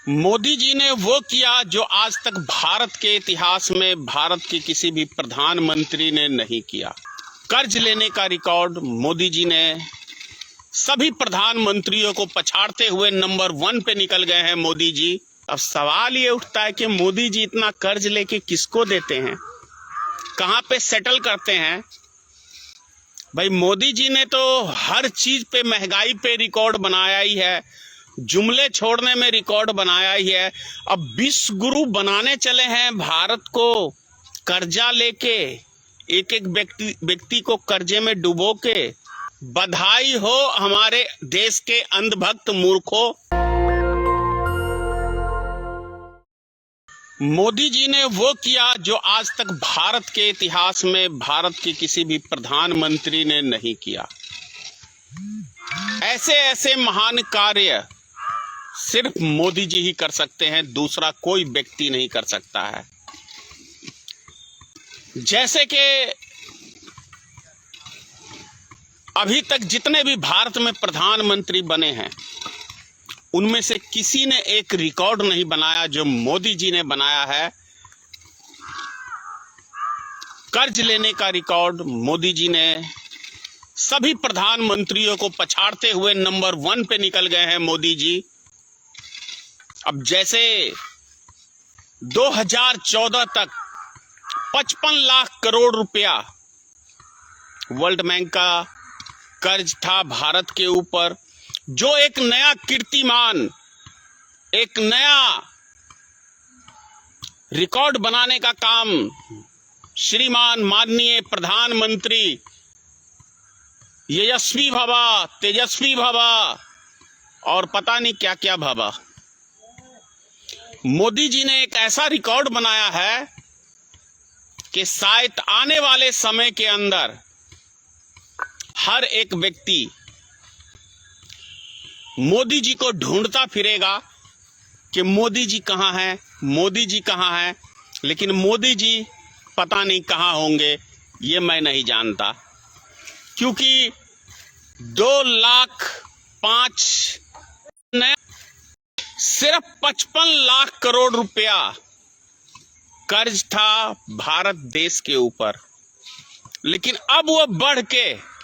मोदी जी ने वो किया जो आज तक भारत के इतिहास में भारत के किसी भी प्रधानमंत्री ने नहीं किया। कर्ज लेने का रिकॉर्ड मोदी जी ने सभी प्रधानमंत्रियों को पछाड़ते हुए नंबर 1 पे निकल गए हैं मोदी जी। अब सवाल ये उठता है कि मोदी जी इतना कर्ज लेके किसको देते हैं, कहां पे सेटल करते हैं। भाई मोदी जी ने तो हर चीज पे, महंगाई पे रिकॉर्ड बनाया ही है, जुमले छोड़ने में रिकॉर्ड बनाया ही है। अब विश्व गुरु बनाने चले हैं भारत को, कर्जा लेके, एक एक व्यक्ति को कर्जे में डुबो के। बधाई हो हमारे देश के अंधभक्त मूर्खों। मोदी जी ने वो किया जो आज तक भारत के इतिहास में भारत के किसी भी प्रधानमंत्री ने नहीं किया। ऐसे ऐसे महान कार्य सिर्फ मोदी जी ही कर सकते हैं, दूसरा कोई व्यक्ति नहीं कर सकता है। जैसे कि अभी तक जितने भी भारत में प्रधानमंत्री बने हैं उनमें से किसी ने एक रिकॉर्ड नहीं बनाया जो मोदी जी ने बनाया है। कर्ज लेने का रिकॉर्ड मोदी जी ने सभी प्रधानमंत्रियों को पछाड़ते हुए नंबर 1 पे निकल गए हैं मोदी जी। अब जैसे 2014 तक 55 लाख करोड़ रुपया वर्ल्ड बैंक का कर्ज था भारत के ऊपर, जो एक नया कीर्तिमान, एक नया रिकॉर्ड बनाने का काम श्रीमान माननीय प्रधानमंत्री यशस्वी भवा, तेजस्वी भवा और पता नहीं क्या क्या भवा, मोदी जी ने एक ऐसा रिकॉर्ड बनाया है कि शायद आने वाले समय के अंदर हर एक व्यक्ति मोदी जी को ढूंढता फिरेगा कि मोदी जी कहाँ हैं, मोदी जी कहाँ हैं। लेकिन मोदी जी पता नहीं कहाँ होंगे, ये मैं नहीं जानता, क्योंकि 2,05,000 ने सिर्फ 55 लाख करोड़ रुपया कर्ज था भारत देश के ऊपर। लेकिन अब वो बढ़ के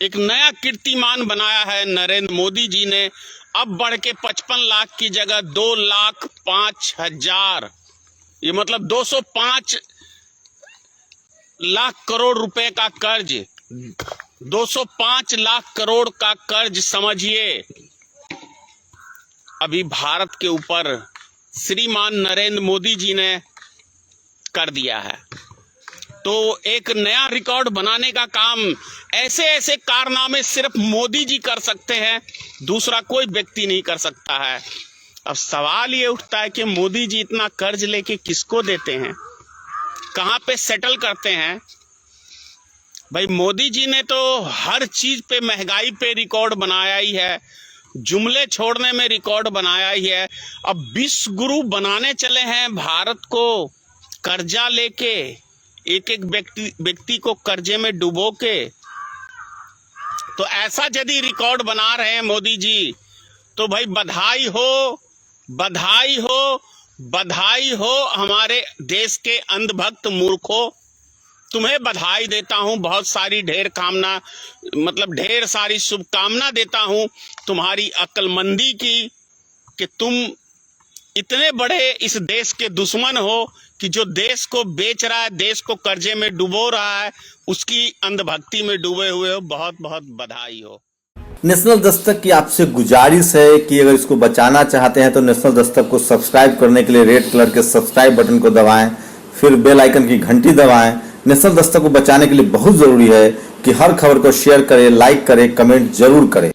एक नया कीर्तिमान बनाया है नरेंद्र मोदी जी ने। अब बढ़ के 55 लाख की जगह 2,05,000, ये मतलब 205 लाख करोड़ रुपए का कर्ज, 205 लाख करोड़ का कर्ज समझिए अभी भारत के ऊपर श्रीमान नरेंद्र मोदी जी ने कर दिया है। तो एक नया रिकॉर्ड बनाने का काम, ऐसे ऐसे कारनामे सिर्फ मोदी जी कर सकते हैं, दूसरा कोई व्यक्ति नहीं कर सकता है। अब सवाल ये उठता है कि मोदी जी इतना कर्ज लेके किसको देते हैं, कहां पे सेटल करते हैं। भाई मोदी जी ने तो हर चीज पे, महंगाई पे रिकॉर्ड बनाया ही है, जुमले छोड़ने में रिकॉर्ड बनाया ही है। अब विश्व गुरु बनाने चले हैं भारत को, कर्जा लेके, एक एक व्यक्ति को कर्जे में डुबो के। तो ऐसा यदि रिकॉर्ड बना रहे हैं मोदी जी, तो भाई बधाई हो, बधाई हो, बधाई हो हमारे देश के अंधभक्त मूर्खों। तुम्हें बधाई देता हूं, बहुत सारी ढेर सारी शुभकामना देता हूं तुम्हारी अक्लमंदी की, कि तुम इतने बड़े इस देश के दुश्मन हो कि जो देश को बेच रहा है, देश को कर्जे में डुबो रहा है, उसकी अंधभक्ति में डूबे हुए हो। बहुत बहुत बधाई हो। नेशनल दस्तक की आपसे गुजारिश है कि अगर इसको बचाना चाहते हैं तो नेशनल दस्तक को सब्सक्राइब करने के लिए रेड कलर के सब्सक्राइब बटन को दबाएं, फिर बेल आइकन की घंटी दबाएं। नेशनल दस्तक को बचाने के लिए बहुत जरूरी है कि हर खबर को शेयर करें, लाइक करें, कमेंट जरूर करें।